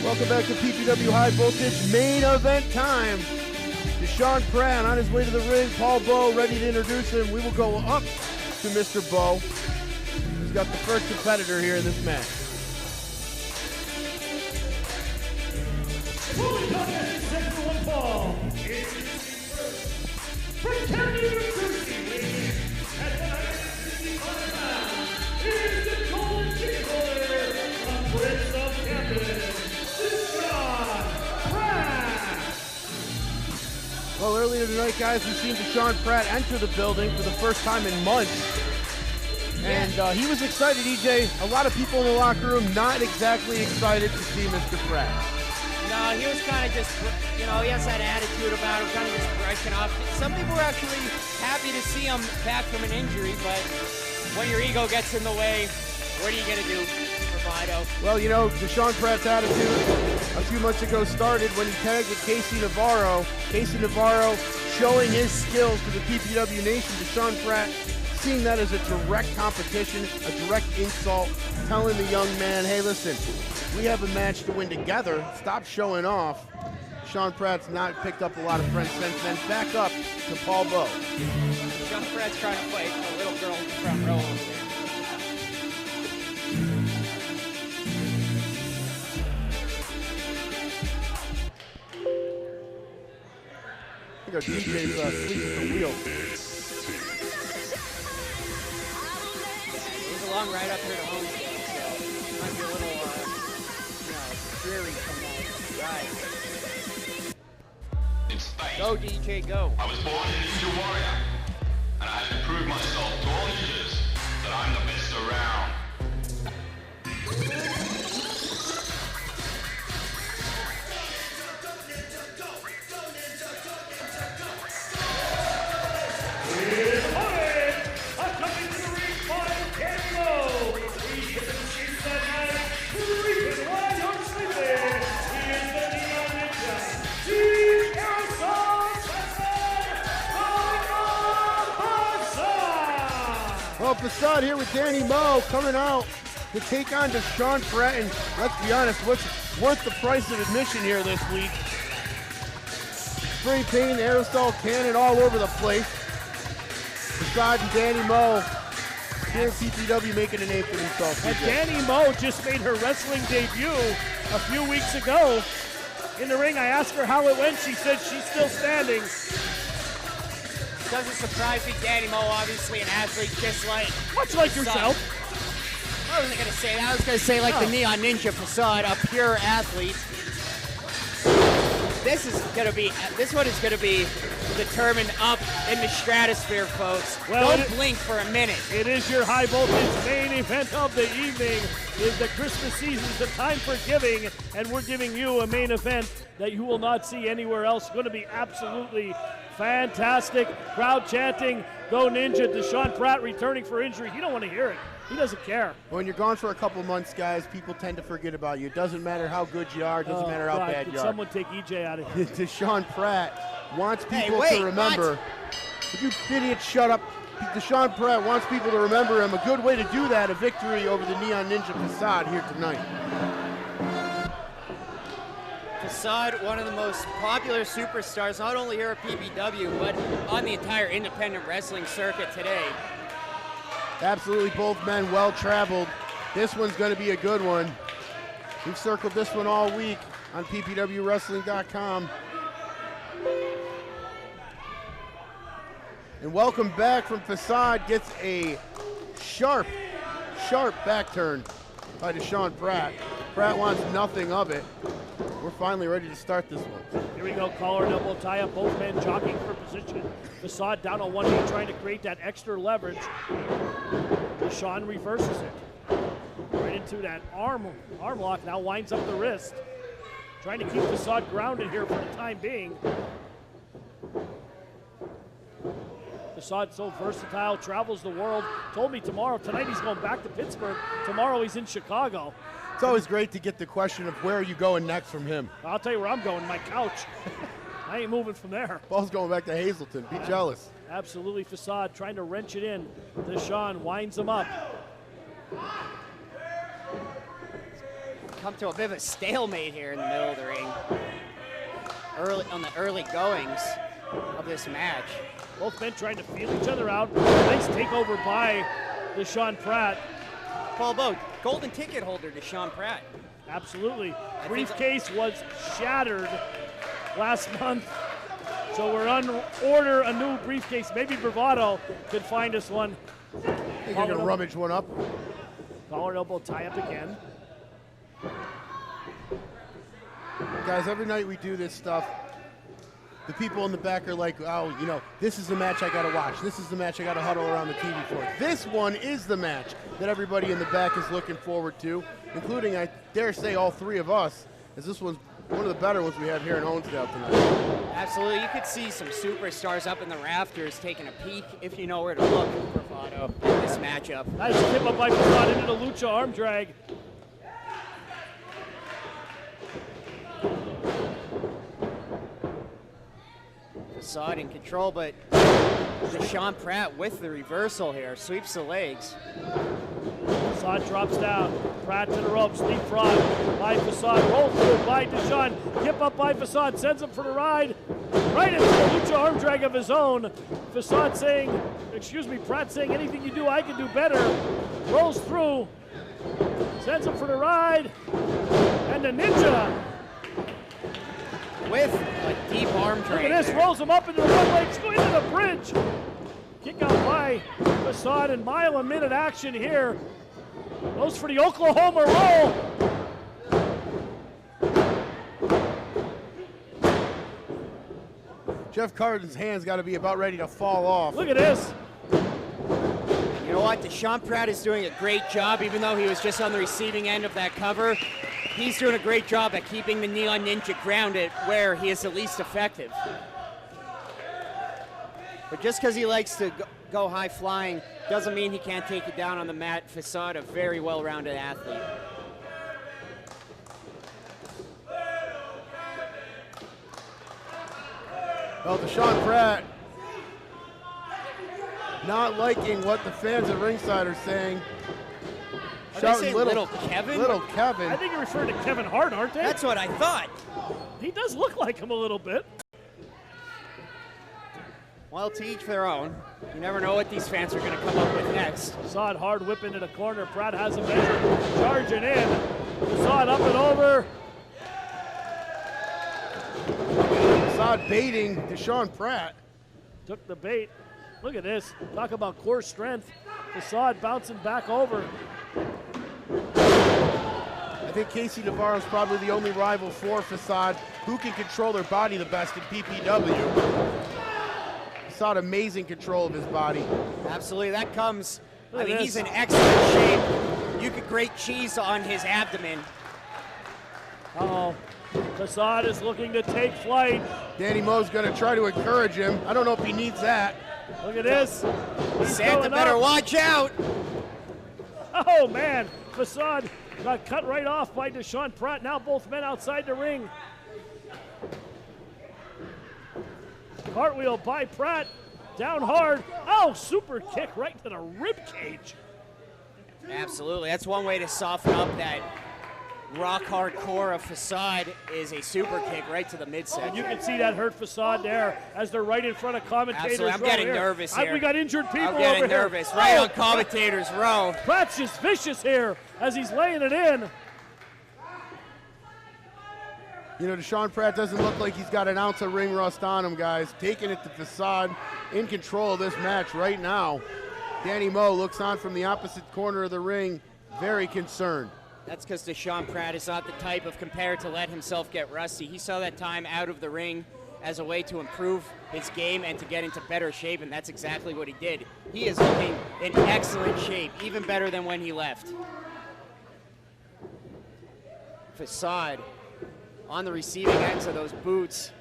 Welcome back to PPW High Voltage main event time. Desean Pratt on his way to the ring. Paul Bowe ready to introduce him. We will go up to Mr. Bowe, who's got the first competitor here in this match. Pretending to weighing at 165 pounds is the golden ticket holder from Prince of Camden, Desean Pratt. Well, earlier tonight, guys, we've seen Desean Pratt enter the building for the first time in months. And he was excited, EJ. A lot of people in the locker room not exactly excited to see Mr. Pratt. No, he was kind of just, you know, he has that attitude about him, kind of just brushing off. Some people were actually happy to see him back from an injury, but when your ego gets in the way, what are you going to do, Bravado? Well, you know, Desean Pratt's attitude a few months ago started when he tagged with Casey Navarro. Casey Navarro showing his skills to the PPW Nation. Desean Pratt seeing that as a direct competition, a direct insult, telling the young man, hey, listen, we have a match to win together. Stop showing off. Desean Pratt's not picked up a lot of friends since then. Back up to Paul Bowe. Desean Pratt's trying to fight a little girl in the front row over there. I think our DJ's sleeping at the wheel. It was a long ride up here to Honesdale, so it might be a little, dreary from that ride. In space, Go, DJ, go. I was born a ninja warrior, and I had to prove myself to all ninjas that I'm the best around. Coming to the ring, fighting Dani Mo. He hit the streets that night, reaping while you're sleeping. He is the Neon Ninja. Team Aerosol Facade. Well, Facade here with Dani Mo coming out to take on Desean Pratt. And let's be honest, what's worth the price of admission here this week? Spray paint, aerosol cannon all over the place. Facade and Dani Mo here at PPW making a name for themselves. And Dani Mo just made her wrestling debut a few weeks ago. In the ring, I asked her how it went. She said she's still standing. Doesn't surprise me, Dani Mo, obviously an athlete just like... Much like yourself. I wasn't going to say that. I was going to say like the Neon Ninja Facade, a pure athlete. This one is going to be determined up in the stratosphere, folks. Well, don't blink for a minute. It is your high voltage main event of the evening. Is the Christmas season, the time for giving, and we're giving you a main event that you will not see anywhere else. It's going to be absolutely fantastic. Crowd chanting, "Go Ninja!" Desean Pratt returning for injury. He don't want to hear it. He doesn't care. When you're gone for a couple months, guys, people tend to forget about you. It doesn't matter how good you are. It doesn't matter how bad you are. Someone take EJ out of here. Desean Pratt wants people wait, to remember. Would you idiots shut up? Desean Pratt wants people to remember him. A good way to do that, a victory over the Neon Ninja Facade here tonight. Facade, one of the most popular superstars, not only here at PPW, but on the entire independent wrestling circuit today. Absolutely, both men well-traveled. This one's going to be a good one. We've circled this one all week on ppwwrestling.com. And welcome back from Facade. Gets a sharp back turn by Desean Pratt. Pratt wants nothing of it. We're finally ready to start this one. Here we go, collar and elbow tie up, both men jockeying for position. Facade down on one knee, trying to create that extra leverage. Desean reverses it. Right into that arm lock, now winds up the wrist. Trying to keep Facade grounded here for the time being. Facade so versatile, travels the world. Told me tonight he's going back to Pittsburgh. Tomorrow he's in Chicago. It's always great to get the question of where are you going next from him. I'll tell you where I'm going, my couch. I ain't moving from there. Ball's going back to Hazleton. Be jealous. Absolutely, Facade trying to wrench it in. Desean winds him up. come to a bit of a stalemate here in the middle of the ring. On the early goings of this match. Both men trying to feel each other out. Nice takeover by Desean Pratt. Paul Boat, golden ticket holder Desean Pratt. Absolutely. Briefcase was shattered last month. So we're on order a new briefcase. Maybe Bravado could find us one. I think you're gonna rummage one up. Collar and elbow tie up again. Guys, every night we do this stuff, the people in the back are like, oh, you know, this is the match I gotta watch. This is the match I gotta huddle around the TV for. This one is the match that everybody in the back is looking forward to, including, I dare say, all three of us, as this one's one of the better ones we have here in Honesdale tonight. Absolutely, you could see some superstars up in the rafters taking a peek, if you know where to look, for Bravado in this matchup. Nice tip up by Facade into the Lucha arm drag. Facade in control, but Desean Pratt with the reversal here, sweeps the legs. Facade drops down. Pratt to the ropes, leapfrog by Facade, roll through by Desean, hip up by Facade, sends him for the ride, right into the Lucha arm drag of his own. Facade saying, Pratt saying, anything you do, I can do better. Rolls through, sends him for the ride, and the Ninja. With a deep arm drag. Look at this, there. rolls him up into the one leg, into the bridge. Kick out by Facade and mile-a-minute action here. Goes for the Oklahoma roll. Jeff Carden's hand's got to be about ready to fall off. Look at this. You know what? Desean Pratt is doing a great job, even though he was just on the receiving end of that cover. He's doing a great job at keeping the Neon Ninja grounded where he is the least effective. But just because he likes to go high flying doesn't mean he can't take it down on the mat. Facade, a very well-rounded athlete. Well, Desean Pratt not liking what the fans at ringside are saying. Are they saying little Kevin? Little Kevin. I think you're referring to Kevin Hart, aren't they? That's what I thought. He does look like him a little bit. Well, to each their own. You never know what these fans are going to come up with next. Facade hard whip into the corner. Pratt has him measured, charging in. Facade up and over. Facade baiting Desean Pratt. Took the bait. Look at this. Talk about core strength. Facade bouncing back over. I think Casey Navarro's probably the only rival for Facade who can control their body the best in PPW. Facade, amazing control of his body. Absolutely, that comes, Look I at mean, this. he's in excellent shape. You could grate cheese on his abdomen. Uh-oh. Facade is looking to take flight. Dani Mo's going to try to encourage him. I don't know if he needs that. Look at this. He's Santa going better up. watch out. Oh, man. Facade got cut right off by Desean Pratt. Now both men outside the ring. Cartwheel by Pratt. Down hard. Oh, super kick right to the rib cage. Absolutely, that's one way to soften up that rock hard core of Facade is a super kick right to the And midsection. you can see that hurt Facade there as they're right in front of commentators. Absolutely, I'm row getting here. nervous here. We got injured people I'm getting over here. nervous, right Oh, on commentators row. Pratt's just vicious here as he's laying it in. You know, Desean Pratt doesn't look like he's got an ounce of ring rust on him, guys. Taking it to Facade, in control of this match right now. Dani Mo looks on from the opposite corner of the ring, very concerned. That's because Desean Pratt is not the type of competitor to let himself get rusty. He saw that time out of the ring as a way to improve his game and to get into better shape, and that's exactly what he did. He is looking in excellent shape, even better than when he left. Facade on the receiving ends of those boots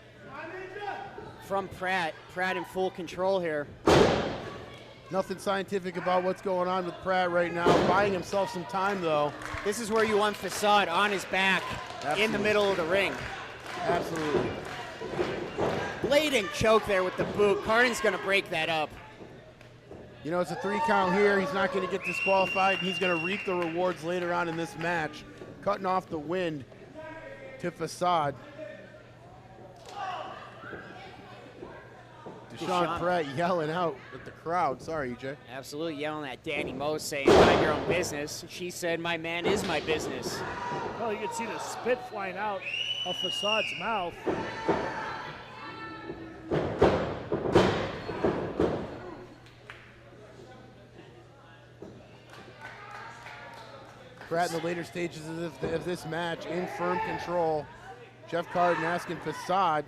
from Pratt. Pratt in full control here. Nothing scientific about what's going on with Pratt right now. Buying himself some time, though. This is where you want Facade on his back in the middle of the ring. Absolutely. Blatant choke there with the boot. Carden's going to break that up. You know, it's a 3 count here. He's not going to get disqualified. He's going to reap the rewards later on in this match. cutting off the wind to Facade. Desean Pratt yelling out at the crowd. Sorry, EJ. Absolutely yelling at Dani Mo, saying, mind your own business. She said, my man is my business. Well, you can see the spit flying out of Facade's mouth. Pratt in the later stages of this match in firm control. Jeff Carden asking Facade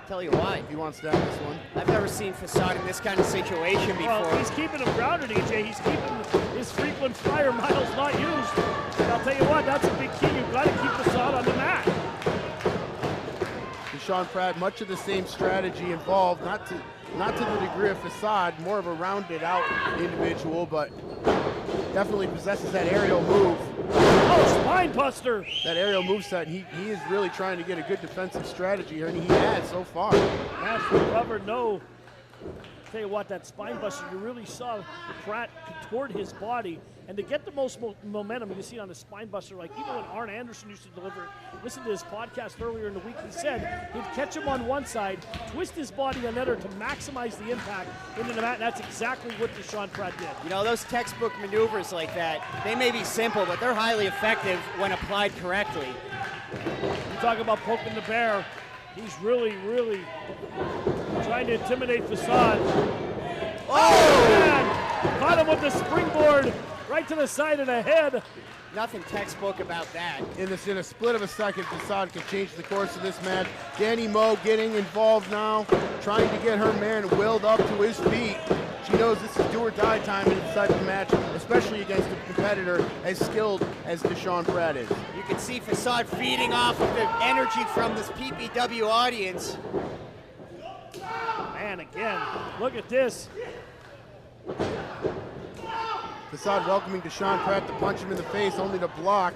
Tell you what, if he wants to have this one. I've never seen Facade in this kind of situation before. Well, he's keeping him grounded, EJ. He's keeping his frequent flyer miles not used. And I'll tell you what, that's a big key. You've got to keep Facade on the mat. Desean Pratt, much of the same strategy involved, not to the degree of Facade, more of a rounded out individual, but definitely possesses that aerial move. Oh, spine buster. That aerial moveset, he is really trying to get a good defensive strategy here, and he has so far. Match recovered, no. Tell you what, that spine buster, you really saw Pratt contort his body, and to get the most momentum, you can see on the spine buster, like even when Arn Anderson used to deliver, listen to his podcast earlier in the week, he said he'd catch him on one side, twist his body on the other to maximize the impact into the mat, and that's exactly what Desean Pratt did. You know, those textbook maneuvers like that, they may be simple, but they're highly effective when applied correctly. You talk about poking the bear, he's really, really trying to intimidate Facade. Oh, man! Caught him with the springboard right to the side of the head. Nothing textbook about that. In a split of a second, Facade can change the course of this match. Dani Mo getting involved now, trying to get her man willed up to his feet. She knows this is do or die time in this type of match, especially against a competitor as skilled as Desean Pratt is. You can see Facade feeding off of the energy from this PPW audience. Man, again, look at this. Facade welcoming Desean Pratt to punch him in the face, only to block.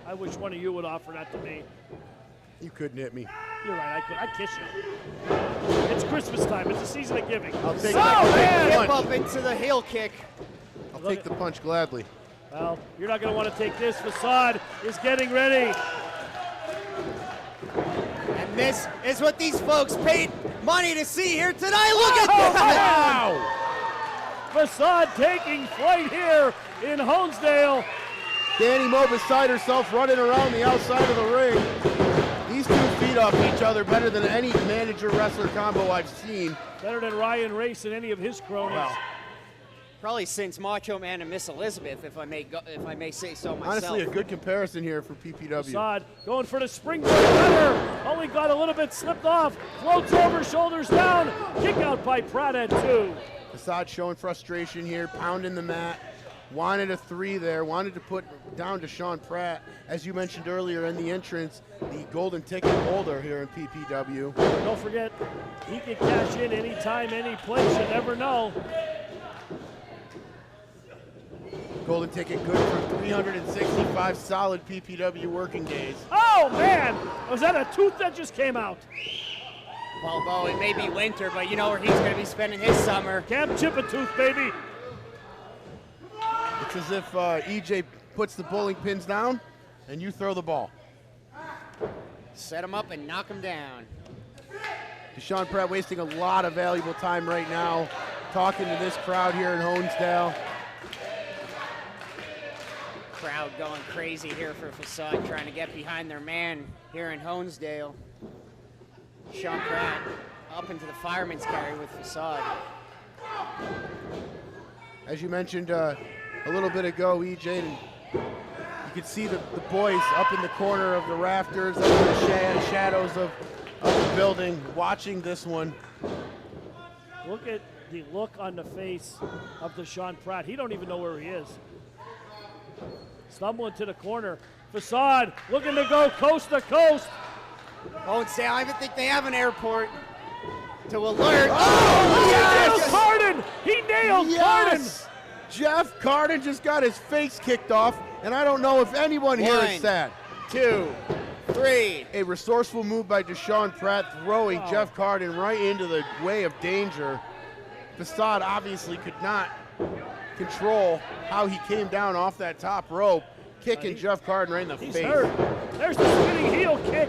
I wish one of you would offer that to me. You couldn't hit me. You're right, I could. I'd kiss you. It's Christmas time. It's a season of giving. I'll take Hip the punch. up into the heel kick. I'll take the punch gladly. Well, you're not going to want to take this. Facade is getting ready. And this is what these folks paid money to see here tonight. Look at this. Wow! Facade taking flight here in Honesdale. Dani Mo beside herself, running around the outside of the ring. These two feed off each other better than any manager-wrestler combo I've seen. Better than Ryan Race and any of his cronies. Wow. Probably since Macho Man and Miss Elizabeth, if I may say so myself. Honestly, a good comparison here for PPW. Facade going for the springboard cutter. Only got a little bit slipped off. Floats over, shoulders down. Kick out by Pratt at 2. Facade showing frustration here, pounding the mat. Wanted a 3 there, wanted to put down Desean Pratt. As you mentioned earlier in the entrance, the golden ticket holder here in PPW. Don't forget, he can cash in anytime, any place. You never know. Golden ticket good for 365 solid PPW working days. Oh, man! Was that a tooth that just came out? Well, Bo, it may be winter, but you know where he's going to be spending his summer. Can't chip a tooth, baby. It's as if EJ puts the bowling pins down and you throw the ball. Set him up and knock him down. Desean Pratt wasting a lot of valuable time right now talking to this crowd here in Honesdale. Crowd going crazy here for Facade, trying to get behind their man here in Honesdale. Desean Pratt up into the fireman's carry with Facade. As you mentioned a little bit ago, EJ, and you can see the boys up in the corner of the rafters, up in the shadows of the building, watching this one. Look at the look on the face of Desean Pratt. He don't even know where he is. Stumbling to the corner. Facade looking to go coast to coast. Honesdale, I even think they have an airport to alert. Oh, He nailed Carden! He nailed Carden! Jeff Carden just got his face kicked off, and I don't know if anyone here is sad. 2, 3. A resourceful move by Desean Pratt, throwing Jeff Carden right into the way of danger. Facade obviously could not control how he came down off that top rope. kicking Jeff Carden right in the He's face. hurt. There's the spinning heel kick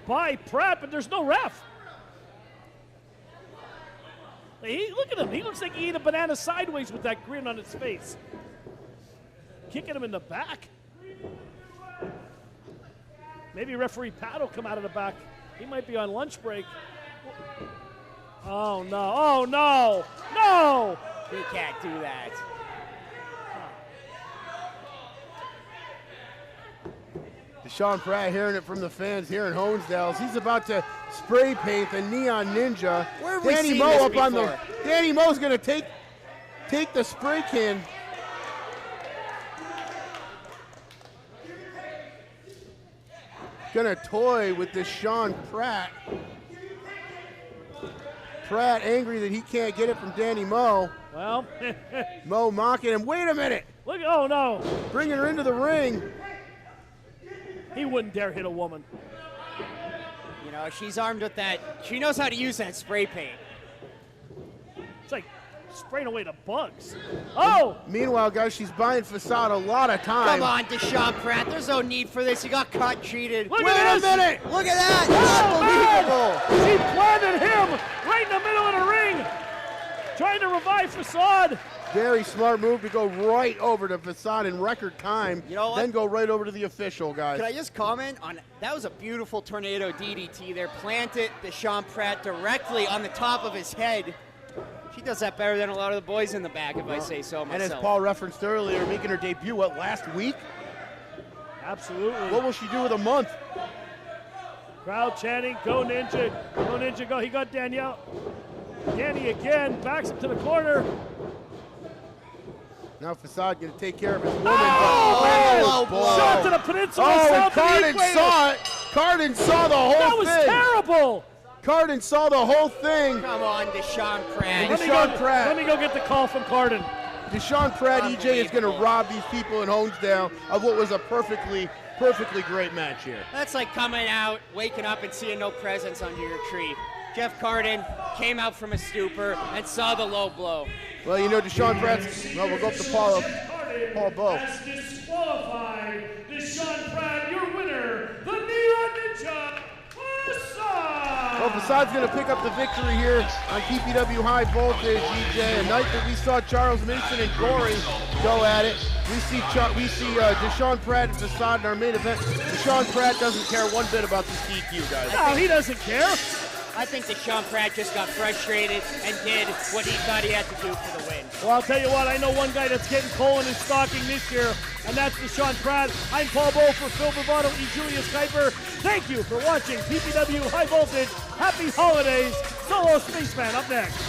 by Pratt, but there's no ref. Look at him. He looks like he ate a banana sideways with that grin on his face. Kicking him in the back. Maybe referee Pat will come out of the back. He might be on lunch break. Oh, no. Oh, no. No. He can't do that. Desean Pratt hearing it from the fans here in Honesdale. He's about to spray paint the Neon Ninja. Where have we Dani seen Mo this up on the. before? Dani Mo's going to take the spray can. Gonna toy with Desean Pratt. Pratt angry that he can't get it from Dani Mo. Well, Mo mocking him. Wait a minute. look. Oh, no. Bringing her into the ring. He wouldn't dare hit a woman. You know, she's armed with that. She knows how to use that spray paint. It's like spraying away the bugs. Oh! Meanwhile, guys, she's buying Facade a lot of time. Come on, Desean Pratt. There's no need for this. You got caught cheated. Look Wait at a this. minute. Look at that. Oh, man! She planted him right in the middle of the ring, trying to revive Facade. Very smart move to go right over to Facade in record time. You know what? Then go right over to the official, guys. Can I just comment on that? Was a beautiful tornado DDT there. Planted Desean Pratt directly on the top of his head. She does that better than a lot of the boys in the back, if I say so myself. And as Paul referenced earlier, making her debut, last week? Absolutely. What will she do with a month? Crowd chanting, go Ninja, go Ninja, go. He got Danielle. Dani again, backs him to the corner. Now Facade going to take care of his woman. Oh, boy. Shot to the peninsula, Oh, and south of the Carden equator. saw it. Carden saw the whole That was thing. terrible. Carden saw the whole thing. Come on, Desean Pratt. Desean Pratt. Let me go get the call from Carden. Desean Pratt, EJ, is going to rob these people in Honesdale of what was a perfectly great match here. That's like coming out, waking up, and seeing no presents under your tree. Jeff Carden came out from a stupor and saw the low blow. Well, you know, Desean Pratt's, well, we'll go up to Paul Bowe. Has disqualified Desean Pratt, your winner, the Neon Ninja, Facade. Well, Facade's going to pick up the victory here on PPW High Voltage, EJ. A night that we saw Charles Mason and Goring go at it. We see Desean Pratt and Facade in our main event. Desean Pratt doesn't care one bit about this DQ, guys. No, he doesn't care. I think Desean Pratt just got frustrated and did what he thought he had to do for the win. Well, I'll tell you what, I know one guy that's getting coal in his stocking this year, and that's Desean Pratt. I'm Paul Bowe for Phil Bravado, E. Julius Kuiper. Thank you for watching PPW High Voltage. Happy holidays. Solo Spaceman up next.